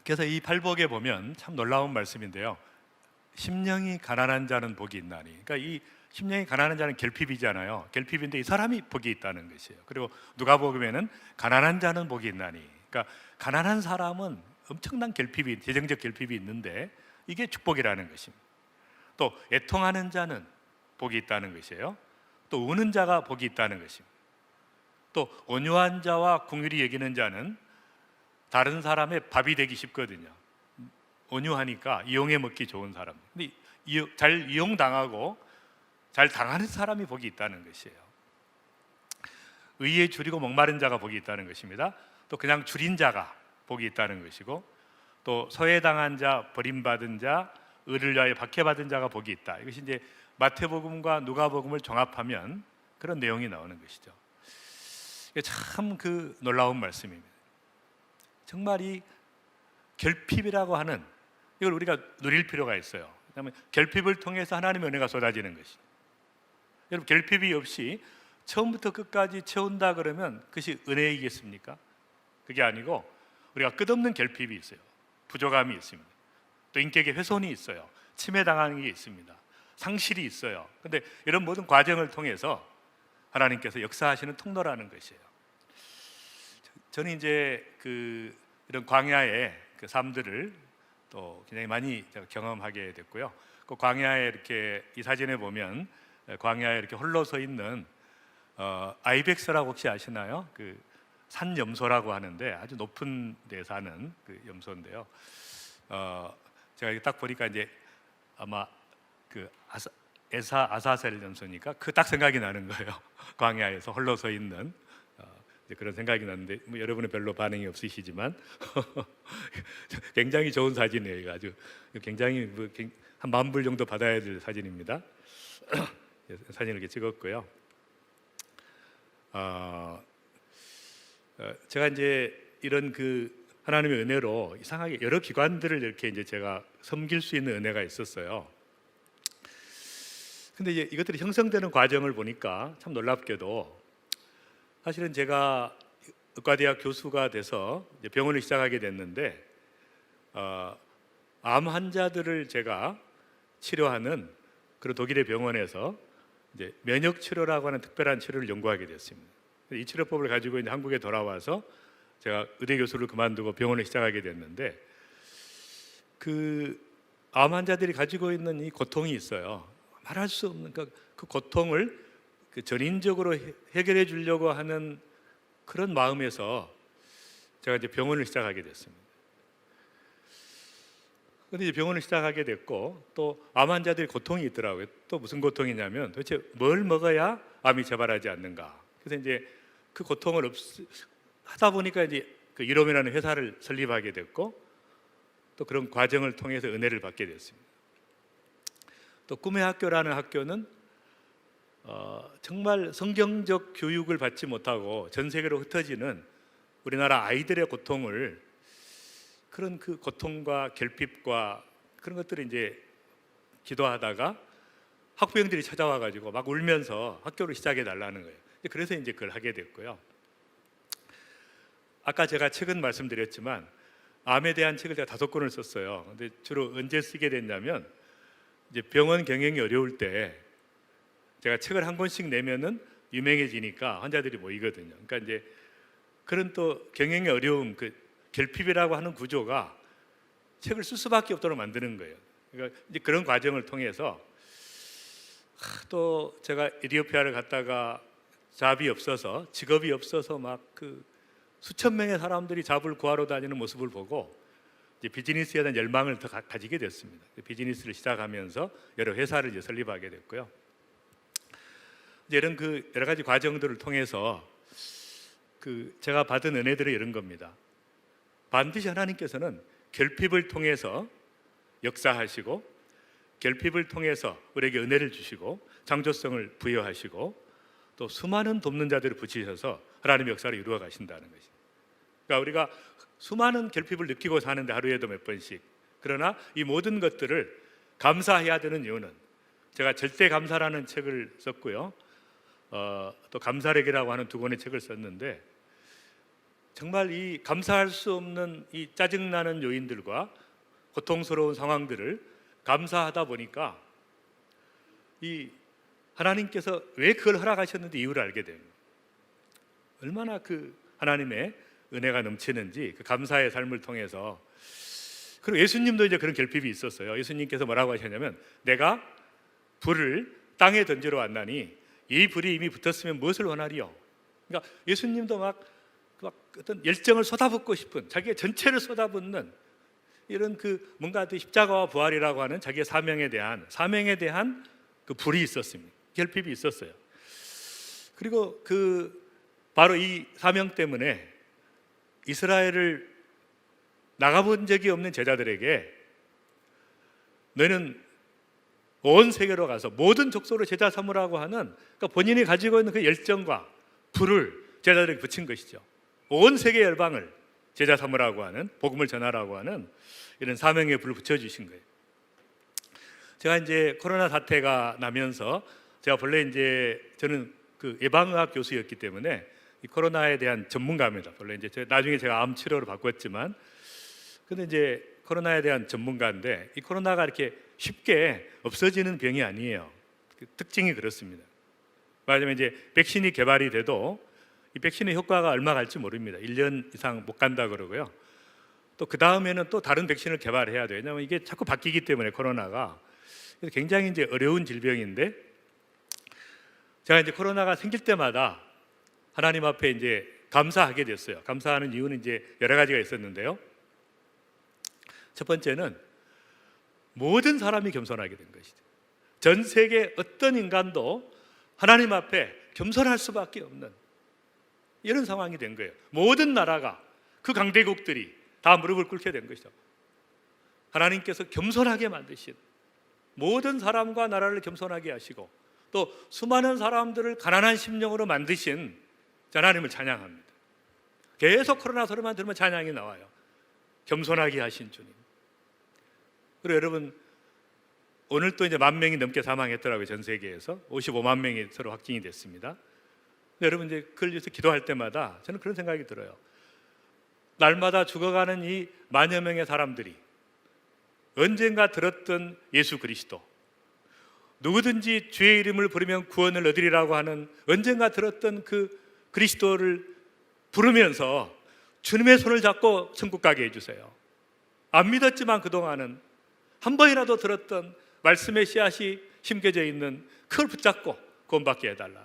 그래서 이 팔복에 보면 참 놀라운 말씀인데요. 심령이 가난한 자는 복이 있나니. 그러니까 이 심령이 가난한 자는 결핍이잖아요. 결핍인데 이 사람이 복이 있다는 것이에요. 그리고 누가복음에는 가난한 자는 복이 있나니. 그러니까 가난한 사람은 엄청난 결핍이, 재정적 결핍이 있는데 이게 축복이라는 것입니다. 또 애통하는 자는 복이 있다는 것이에요. 또 우는 자가 복이 있다는 것입니다. 또 온유한 자와 긍휼히 여기는 자는 다른 사람의 밥이 되기 쉽거든요. 온유하니까 이용해 먹기 좋은 사람. 근데 잘 이용당하고 잘 당하는 사람이 복이 있다는 것이에요. 의에 줄이고 목마른 자가 복이 있다는 것입니다. 또 그냥 줄인 자가 복이 있다는 것이고, 또 소외당한 자, 버림받은 자, 의를 위하여 박해받은 자가 복이 있다. 이것이 이제 마태복음과 누가복음을 종합하면 그런 내용이 나오는 것이죠. 이게 참 그 놀라운 말씀입니다. 정말 이 결핍이라고 하는 이걸 우리가 누릴 필요가 있어요. 왜냐하면 결핍을 통해서 하나님의 은혜가 쏟아지는 것이. 여러분, 결핍이 없이 처음부터 끝까지 채운다 그러면 그것이 은혜이겠습니까? 그게 아니고 우리가 끝없는 결핍이 있어요. 부족함이 있습니다. 또 인격의 훼손이 있어요. 침해당하는 게 있습니다. 상실이 있어요. 그런데 이런 모든 과정을 통해서 하나님께서 역사하시는 통로라는 것이에요. 저는 이제 이런 광야의 그 삶들을 또 굉장히 많이 경험하게 됐고요. 그 광야에 이렇게 이 사진에 보면 광야에 이렇게 홀로 서 있는 아이벡스라고 혹시 아시나요? 그 산 염소라고 하는데 아주 높은 데 사는 그 염소인데요. 제가 딱 보니까 이제 아마 그 아사셀 염소니까 그 딱 생각이 나는 거예요. 광야에서 홀로 서 있는 그런 생각이 났는데 뭐 여러분은 별로 반응이 없으시지만 굉장히 좋은 사진이에요. 이거 아주 굉장히 한 10,000불 정도 받아야 될 사진입니다. 사진을 이렇게 찍었고요. 제가 이제 이런 하나님의 은혜로 이상하게 여러 기관들을 이렇게 이제 제가 섬길 수 있는 은혜가 있었어요. 근데 이제 이것들이 형성되는 과정을 보니까 참 놀랍게도 사실은 제가 의과대학 교수가 돼서 이제 병원을 시작하게 됐는데 암 환자들을 제가 치료하는 그런 독일의 병원에서 이제 면역 치료라고 하는 특별한 치료를 연구하게 됐습니다. 이 치료법을 가지고 이제 한국에 돌아와서 제가 의대 교수를 그만두고 병원을 시작하게 됐는데 암 환자들이 가지고 있는 이 고통이 있어요. 말할 수 없는 그 고통을 전인적으로 해결해 주려고 하는 그런 마음에서 제가 이제 병원을 시작하게 됐습니다. 그런데 이제 병원을 시작하게 됐고 또 암 환자들이 고통이 있더라고요. 또 무슨 고통이냐면 도대체 뭘 먹어야 암이 재발하지 않는가. 그래서 이제 그 고통을 하다 보니까 이제 이롬이라는 회사를 설립하게 됐고 또 그런 과정을 통해서 은혜를 받게 됐습니다. 또 꿈의 학교라는 학교는 정말 성경적 교육을 받지 못하고 전 세계로 흩어지는 우리나라 아이들의 고통을 그런 그 고통과 결핍과 그런 것들을 이제 기도하다가 학부형들이 찾아와 가지고 막 울면서 학교를 시작해 달라는 거예요. 그래서 이제 그걸 하게 됐고요. 아까 제가 책은 말씀드렸지만 암에 대한 책을 제가 5권을 썼어요. 근데 주로 언제 쓰게 됐냐면 이제 병원 경영이 어려울 때 제가 책을 한 권씩 내면은 유명해지니까 환자들이 모이거든요. 그러니까 이제 그런 또 경영의 어려움, 결핍이라고 하는 구조가 책을 쓸 수밖에 없도록 만드는 거예요. 그러니까 이제 그런 과정을 통해서 또 제가 에티오피아를 갔다가 잡이 없어서 직업이 없어서 막 수천 명의 사람들이 잡을 구하러 다니는 모습을 보고 이제 비즈니스에 대한 열망을 더 가지게 됐습니다. 비즈니스를 시작하면서 여러 회사를 이제 설립하게 됐고요. 이제 이런 여러 가지 과정들을 통해서 제가 받은 은혜들이 이런 겁니다. 반드시 하나님께서는 결핍을 통해서 역사하시고 결핍을 통해서 우리에게 은혜를 주시고 창조성을 부여하시고 또 수많은 돕는 자들을 붙이셔서 하나님의 역사를 이루어 가신다는 것입니다. 그러니까 우리가 수많은 결핍을 느끼고 사는데 하루에도 몇 번씩, 그러나 이 모든 것들을 감사해야 되는 이유는 제가 절대 감사라는 책을 썼고요. 또 감사력이라고 하는 2권의 책을 썼는데 정말 이 감사할 수 없는 이 짜증나는 요인들과 고통스러운 상황들을 감사하다 보니까 이 하나님께서 왜 그걸 허락하셨는지 이유를 알게 됩니다. 얼마나 그 하나님의 은혜가 넘치는지 그 감사의 삶을 통해서. 그리고 예수님도 이제 그런 결핍이 있었어요. 예수님께서 뭐라고 하셨냐면, 내가 불을 땅에 던지러 왔나니 이 불이 이미 붙었으면 무엇을 원하리요? 그러니까 예수님도 막 어떤 열정을 쏟아붓고 싶은, 자기의 전체를 쏟아붓는 이런 그 뭔가 십자가와 부활이라고 하는 자기의 사명에 대한 그 불이 있었습니다. 결핍이 있었어요. 그리고 바로 이 사명 때문에 이스라엘을 나가본 적이 없는 제자들에게 너희는 온 세계로 가서 모든 족속으로 제자 삼으라고 하는, 그러니까 본인이 가지고 있는 그 열정과 불을 제자들에게 붙인 것이죠. 온 세계 열방을 제자 삼으라고 하는, 복음을 전하라고 하는 이런 사명의 불을 붙여주신 거예요. 제가 이제 코로나 사태가 나면서, 제가 본래 이제 저는 그 예방의학 교수였기 때문에 이 코로나에 대한 전문가입니다. 본래 이제 나중에 제가 암 치료를 바꿨지만, 근데 이제 코로나에 대한 전문가인데, 이 코로나가 이렇게 쉽게 없어지는 병이 아니에요. 그 특징이 그렇습니다. 말하자면 이제 백신이 개발이 돼도 이 백신의 효과가 얼마 갈지 모릅니다. 1년 이상 못 간다 그러고요. 또 그 다음에는 또 다른 백신을 개발해야 돼요. 왜냐하면 이게 자꾸 바뀌기 때문에 코로나가. 그래서 굉장히 이제 어려운 질병인데, 제가 이제 코로나가 생길 때마다 하나님 앞에 이제 감사하게 됐어요. 감사하는 이유는 이제 여러 가지가 있었는데요. 첫 번째는 모든 사람이 겸손하게 된 것이죠. 전 세계 어떤 인간도 하나님 앞에 겸손할 수밖에 없는 이런 상황이 된 거예요. 모든 나라가, 그 강대국들이 다 무릎을 꿇게 된 것이죠. 하나님께서 겸손하게 만드신, 모든 사람과 나라를 겸손하게 하시고 또 수많은 사람들을 가난한 심령으로 만드신 하나님을 찬양합니다. 계속 코로나 소리만 들으면 찬양이 나와요. 겸손하게 하신 주님. 그리고 여러분, 오늘 또 이제 10,000명이 넘게 사망했더라고요. 전 세계에서 55만 명이 서로 확진이 됐습니다. 여러분, 이제 그걸 위해서 기도할 때마다 저는 그런 생각이 들어요. 날마다 죽어가는 이 만여 명의 사람들이 언젠가 들었던 예수 그리스도, 누구든지 주의 이름을 부르면 구원을 얻으리라고 하는 언젠가 들었던 그 그리스도를 부르면서 주님의 손을 잡고 천국 가게 해주세요. 안 믿었지만 그동안은 한 번이라도 들었던 말씀의 씨앗이 심겨져 있는 그걸 붙잡고 구원받게 해달라.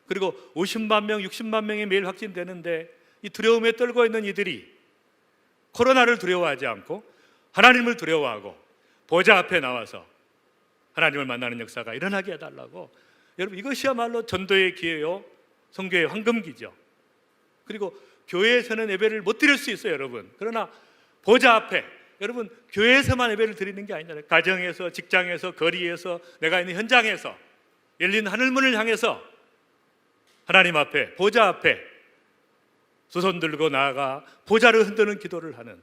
그리고 50만 명, 60만 명이 매일 확진되는데 이 두려움에 떨고 있는 이들이 코로나를 두려워하지 않고 하나님을 두려워하고 보좌 앞에 나와서 하나님을 만나는 역사가 일어나게 해달라고. 여러분, 이것이야말로 전도의 기회요, 선교의 황금기죠. 그리고 교회에서는 예배를 못 드릴 수 있어요, 여러분. 그러나 보좌 앞에, 여러분, 교회에서만 예배를 드리는 게 아니잖아요. 가정에서, 직장에서, 거리에서, 내가 있는 현장에서 열린 하늘문을 향해서 하나님 앞에, 보좌 앞에 두 손 들고 나아가 보좌를 흔드는 기도를 하는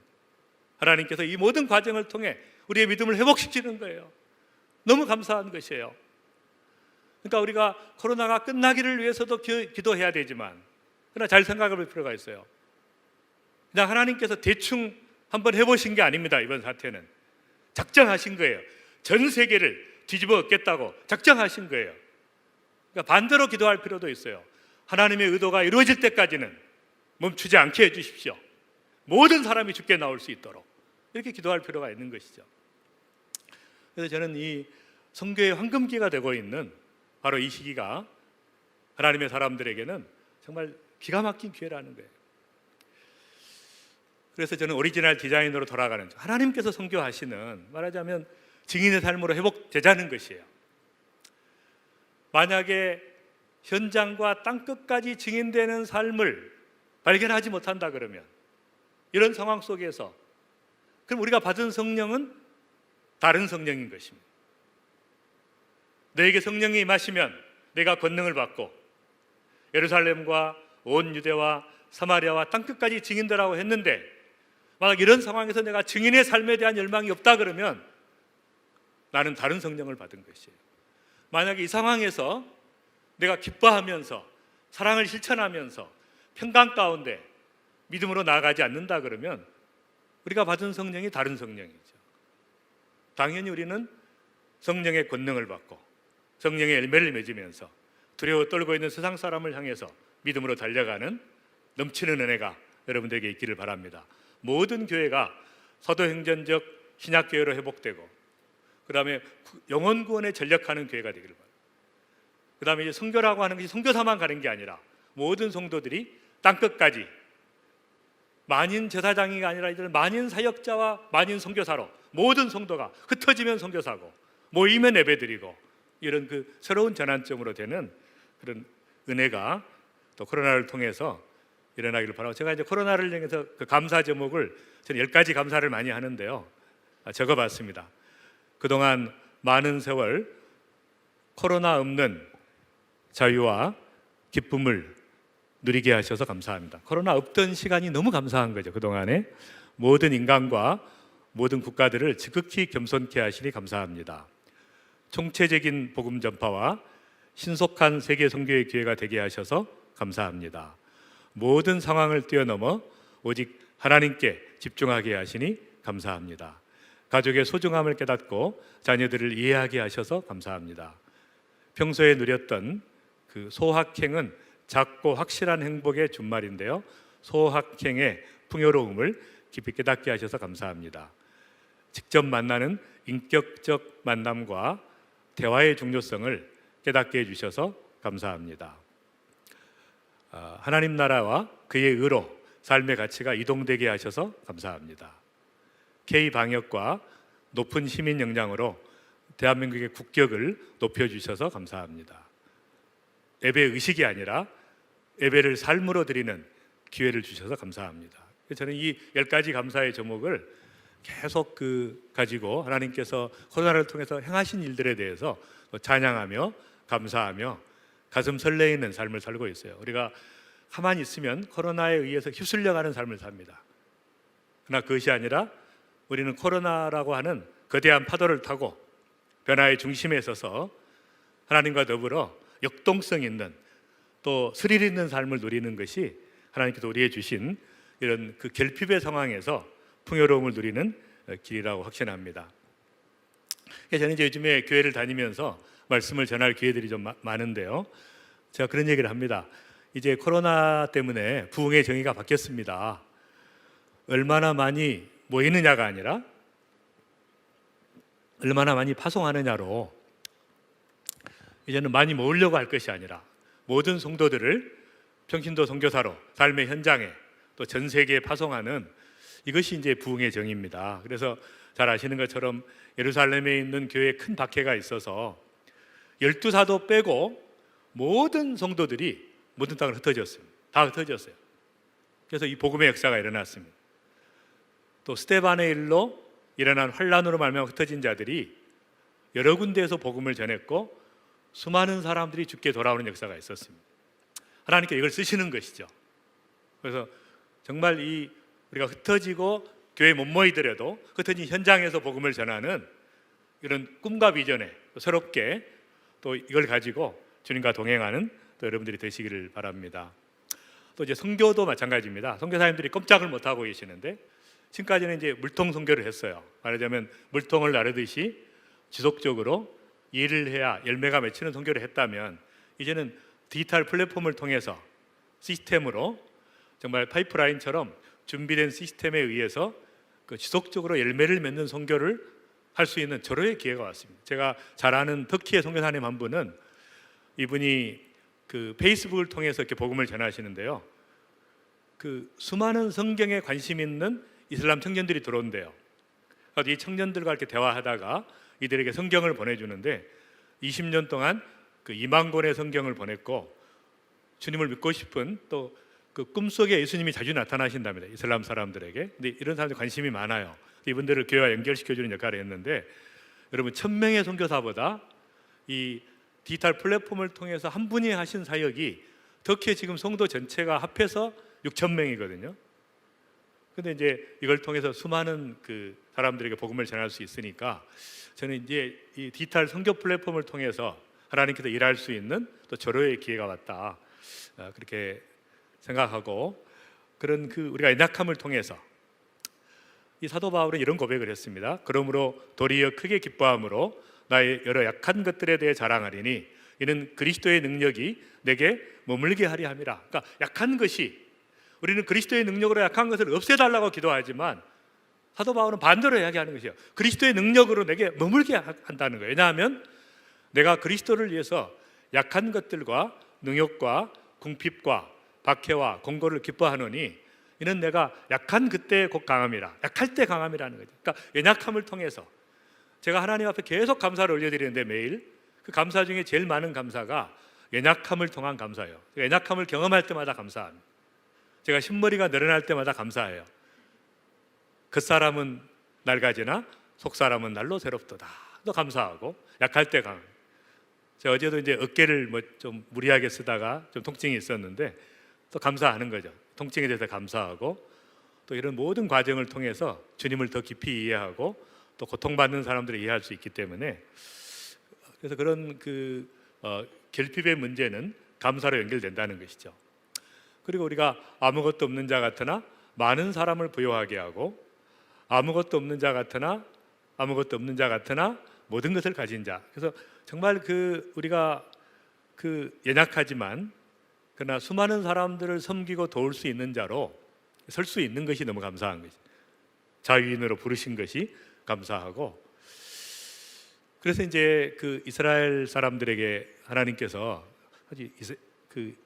하나님께서 이 모든 과정을 통해 우리의 믿음을 회복시키는 거예요. 너무 감사한 것이에요. 그러니까 우리가 코로나가 끝나기를 위해서도 기도해야 되지만, 그러나 잘 생각해 볼 필요가 있어요. 그냥 하나님께서 대충 한번 해보신 게 아닙니다. 이번 사태는 작정하신 거예요. 전 세계를 뒤집어 엎겠다고 작정하신 거예요. 그러니까 반대로 기도할 필요도 있어요. 하나님의 의도가 이루어질 때까지는 멈추지 않게 해주십시오. 모든 사람이 죽게 나올 수 있도록 이렇게 기도할 필요가 있는 것이죠. 그래서 저는 이 선교의 황금기가 되고 있는 바로 이 시기가 하나님의 사람들에게는 정말 기가 막힌 기회라는 거예요. 그래서 저는 오리지널 디자인으로 돌아가는, 하나님께서 선교하시는, 말하자면 증인의 삶으로 회복되자는 것이에요. 만약에 현장과 땅끝까지 증인되는 삶을 발견하지 못한다 그러면, 이런 상황 속에서 그럼 우리가 받은 성령은 다른 성령인 것입니다. 너에게 성령이 임하시면 내가 권능을 받고 예루살렘과 온 유대와 사마리아와 땅끝까지 증인되라고 했는데, 만약 이런 상황에서 내가 증인의 삶에 대한 열망이 없다 그러면 나는 다른 성령을 받은 것이에요. 만약에 이 상황에서 내가 기뻐하면서 사랑을 실천하면서 평강 가운데 믿음으로 나아가지 않는다 그러면 우리가 받은 성령이 다른 성령이죠. 당연히 우리는 성령의 권능을 받고 성령의 열매를 맺으면서 두려워 떨고 있는 세상 사람을 향해서 믿음으로 달려가는 넘치는 은혜가 여러분들에게 있기를 바랍니다. 모든 교회가 사도행전적 신약교회로 회복되고 그 다음에 영혼 구원에 전력하는 교회가 되기를 바랍니다. 그 다음에 이제 선교라고 하는 것이 선교사만 가는 게 아니라 모든 성도들이 땅끝까지 만인 제사장이가 아니라 이들 만인 사역자와 만인 선교사로 모든 성도가 흩어지면 선교사고 모이면 예배드리고 이런 그 새로운 전환점으로 되는 그런 은혜가 또 코로나를 통해서 일어나기를 바라고, 제가 이제 코로나를 통해서 그 감사 제목을 저는 10가지 감사를 많이 하는데요, 적어봤습니다. 그동안 많은 세월 코로나 없는 자유와 기쁨을 누리게 하셔서 감사합니다. 코로나 없던 시간이 너무 감사한 거죠. 그동안에 모든 인간과 모든 국가들을 지극히 겸손케 하시니 감사합니다. 총체적인 복음 전파와 신속한 세계 선교의 기회가 되게 하셔서 감사합니다. 모든 상황을 뛰어넘어 오직 하나님께 집중하게 하시니 감사합니다. 가족의 소중함을 깨닫고 자녀들을 이해하게 하셔서 감사합니다. 평소에 누렸던 그 소확행은 작고 확실한 행복의 준말인데요, 소확행의 풍요로움을 깊이 깨닫게 하셔서 감사합니다. 직접 만나는 인격적 만남과 대화의 중요성을 깨닫게 해주셔서 감사합니다. 하나님 나라와 그의 의로 삶의 가치가 이동되게 하셔서 감사합니다. K방역과 높은 시민 역량으로 대한민국의 국격을 높여주셔서 감사합니다. 예배 의식이 아니라 예배를 삶으로 드리는 기회를 주셔서 감사합니다. 저는 이 10가지 감사의 제목을 계속 가지고 하나님께서 코로나를 통해서 행하신 일들에 대해서 찬양하며 감사하며 가슴 설레이는 삶을 살고 있어요. 우리가 가만히 있으면 코로나에 의해서 휩쓸려가는 삶을 삽니다. 그러나 그것이 아니라 우리는 코로나라고 하는 거대한 파도를 타고 변화의 중심에 서서 하나님과 더불어 역동성 있는 또 스릴 있는 삶을 누리는 것이 하나님께서 우리에게 주신 이런 그 결핍의 상황에서 풍요로움을 누리는 길이라고 확신합니다. 저는 이제 요즘에 교회를 다니면서 말씀을 전할 기회들이 좀 많은데요, 제가 그런 얘기를 합니다. 이제 코로나 때문에 부흥의 정의가 바뀌었습니다. 얼마나 많이 모이느냐가 아니라 얼마나 많이 파송하느냐로, 이제는 많이 모으려고 할 것이 아니라 모든 성도들을 평신도 선교사로 삶의 현장에 또 전 세계에 파송하는, 이것이 이제 부흥의 정의입니다. 그래서 잘 아시는 것처럼 예루살렘에 있는 교회에 큰 박해가 있어서 12사도 빼고 모든 성도들이 모든 땅을 흩어졌습니다. 다 흩어졌어요. 그래서 이 복음의 역사가 일어났습니다. 또 스데반의 일로 일어난 환란으로 말미암아 흩어진 자들이 여러 군데에서 복음을 전했고 수많은 사람들이 죽게 돌아오는 역사가 있었습니다. 하나님께 이걸 쓰시는 것이죠. 그래서 정말 우리가 흩어지고 교회 못 모이더라도 흩어진 현장에서 복음을 전하는 이런 꿈과 비전에 새롭게 또 이걸 가지고 주님과 동행하는 또 여러분들이 되시기를 바랍니다. 또 이제 선교도 마찬가지입니다. 선교사님들이 꼼짝을 못 하고 계시는데, 지금까지는 이제 물통 선교를 했어요. 말하자면 물통을 나르듯이 지속적으로 일을 해야 열매가 맺히는 선교를 했다면, 이제는 디지털 플랫폼을 통해서 시스템으로 정말 파이프라인처럼 준비된 시스템에 의해서 지속적으로 열매를 맺는 선교를 할 수 있는 절호의 기회가 왔습니다. 제가 잘 아는 터키의 선교사님 한 분은, 이분이 페이스북을 통해서 이렇게 복음을 전하시는데요, 수많은 성경에 관심 있는 이슬람 청년들이 들어온대요. 그래서 이 청년들과 이렇게 대화하다가 이들에게 성경을 보내주는데 20년 동안 2만 권의 성경을 보냈고, 주님을 믿고 싶은 또 꿈속에 예수님이 자주 나타나신답니다, 이슬람 사람들에게. 근데 이런 사람들 관심이 많아요. 이분들을 교회와 연결시켜주는 역할을 했는데, 여러분 1000명의 선교사보다 이 디지털 플랫폼을 통해서 한 분이 하신 사역이 터키의 지금 성도 전체가 합해서 6,000명이거든요. 근데 이제 이걸 통해서 수많은 사람들에게 복음을 전할 수 있으니까, 저는 이제 이 디지털 선교 플랫폼을 통해서 하나님께서 일할 수 있는 또 절호의 기회가 왔다, 그렇게 생각하고, 그런 우리가 연약함을 통해서 이 사도 바울은 이런 고백을 했습니다. 그러므로 도리어 크게 기뻐함으로 나의 여러 약한 것들에 대해 자랑하리니 이는 그리스도의 능력이 내게 머물게 하리 함이라. 그러니까 약한 것이, 우리는 그리스도의 능력으로 약한 것을 없애달라고 기도하지만 사도 바울은 반대로 이야기하는 것이에요. 그리스도의 능력으로 내게 머물게 한다는 거예요. 왜냐하면 내가 그리스도를 위해서 약한 것들과 능욕과 궁핍과 박해와 공고를 기뻐하노니 이는 내가 약한 그때 곧 강함이라. 약할 때 강함이라는 거죠. 그러니까 연약함을 통해서 제가 하나님 앞에 계속 감사를 올려드리는데 매일 그 감사 중에 제일 많은 감사가 연약함을 통한 감사예요. 연약함을 경험할 때마다 감사합니다. 제가 흰머리가 늘어날 때마다 감사해요. 겉사람은 낡아지나 속사람은 날로 새롭도다. 또 감사하고 약할 때 강합니다. 제가 어제도 이제 어깨를 좀 무리하게 쓰다가 좀 통증이 있었는데 또 감사하는 거죠. 통증에 대해서 감사하고 또 이런 모든 과정을 통해서 주님을 더 깊이 이해하고 또 고통받는 사람들을 이해할 수 있기 때문에 그래서 그런 결핍의 문제는 감사로 연결된다는 것이죠. 그리고 우리가 아무것도 없는 자 같으나 많은 사람을 부요하게 하고 아무것도 없는 자 같으나 모든 것을 가진 자. 그래서 정말 우리가 연약하지만 그러나 수많은 사람들을 섬기고 도울 수 있는 자로 설 수 있는 것이 너무 감사한 것이. 자유인으로 부르신 것이 감사하고, 그래서 이제 이스라엘 사람들에게 하나님께서 아주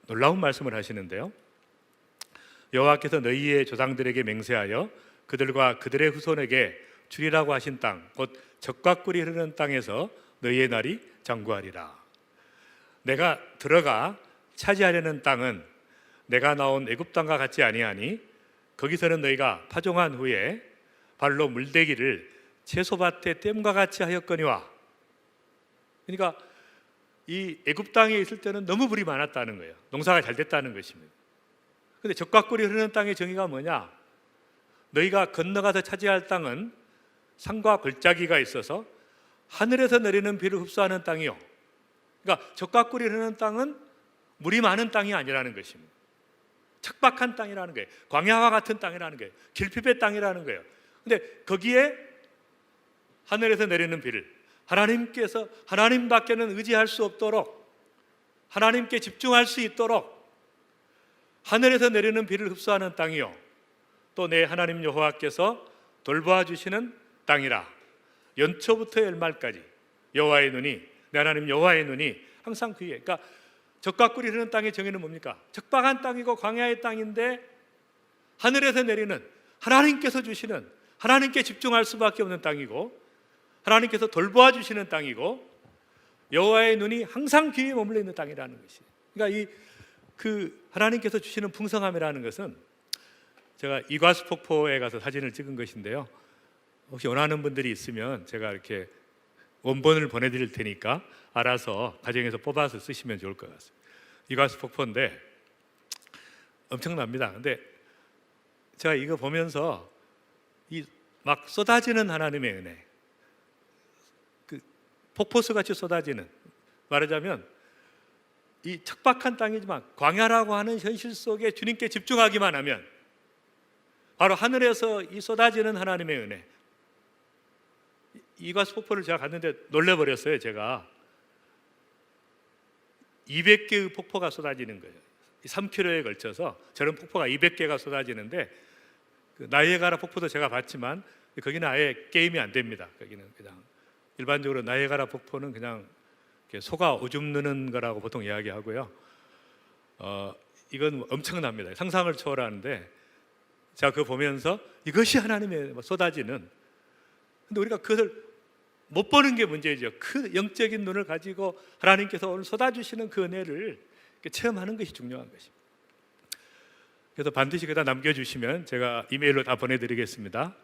놀라운 말씀을 하시는데요. 여호와께서 너희의 조상들에게 맹세하여 그들과 그들의 후손에게 주리라고 하신 땅, 곧 젖과 꿀이 흐르는 땅에서 너희의 날이 장구하리라. 내가 들어가 차지하려는 땅은 내가 나온 애굽 땅과 같지 아니하니 거기서는 너희가 파종한 후에 발로 물대기를 채소밭의 댐과 같이 하였거니와. 그러니까 이 애굽 땅에 있을 때는 너무 물이 많았다는 거예요. 농사가 잘 됐다는 것입니다. 그런데 젖과 꿀이 흐르는 땅의 정의가 뭐냐? 너희가 건너가서 차지할 땅은 산과 골짜기가 있어서 하늘에서 내리는 비를 흡수하는 땅이요. 그러니까 젖과 꿀이 흐르는 땅은 물이 많은 땅이 아니라는 것입니다. 척박한 땅이라는 거예요. 광야와 같은 땅이라는 거예요. 길핍의 땅이라는 거예요. 근데 거기에 하늘에서 내리는 비를, 하나님께서 하나님밖에는 의지할 수 없도록 하나님께 집중할 수 있도록 하늘에서 내리는 비를 흡수하는 땅이요, 또 내 하나님 여호와께서 돌보아 주시는 땅이라. 연초부터 열말까지 여호와의 눈이, 내 하나님 여호와의 눈이 항상 그 위에. 그러니까 젖과 꿀이 흐르는 땅의 정의는 뭡니까? 척박한 땅이고 광야의 땅인데 하늘에서 내리는, 하나님께서 주시는, 하나님께 집중할 수밖에 없는 땅이고 하나님께서 돌보아 주시는 땅이고 여호와의 눈이 항상 귀에 머물러 있는 땅이라는 것이. 그러니까 하나님께서 주시는 풍성함이라는 것은, 제가 이과수 폭포에 가서 사진을 찍은 것인데요. 혹시 원하는 분들이 있으면 제가 이렇게 원본을 보내드릴 테니까 알아서 가정에서 뽑아서 쓰시면 좋을 것 같습니다. 이과수 폭포인데 엄청납니다. 근데 제가 이거 보면서 막 쏟아지는 하나님의 은혜, 폭포수 같이 쏟아지는, 말하자면 이 척박한 땅이지만 광야라고 하는 현실 속에 주님께 집중하기만 하면 바로 하늘에서 이 쏟아지는 하나님의 은혜. 이과수 폭포를 제가 갔는데 놀래버렸어요. 제가 200개의 폭포가 쏟아지는 거예요. 3km에 걸쳐서 저런 폭포가 200개가 쏟아지는데, 나이아가라 폭포도 제가 봤지만 거기는 아예 게임이 안 됩니다. 거기는 그냥 일반적으로 나이아가라 폭포는 그냥 소가 오줌 누는 거라고 보통 이야기하고요. 이건 엄청납니다. 상상을 초월하는데, 제가 그거 보면서 이것이 하나님의 쏟아지는, 근데 우리가 그것을 못 보는 게 문제죠. 그 영적인 눈을 가지고 하나님께서 오늘 쏟아주시는 그 은혜를 체험하는 것이 중요한 것입니다. 그래서 반드시 그다 남겨주시면 제가 이메일로 다 보내드리겠습니다.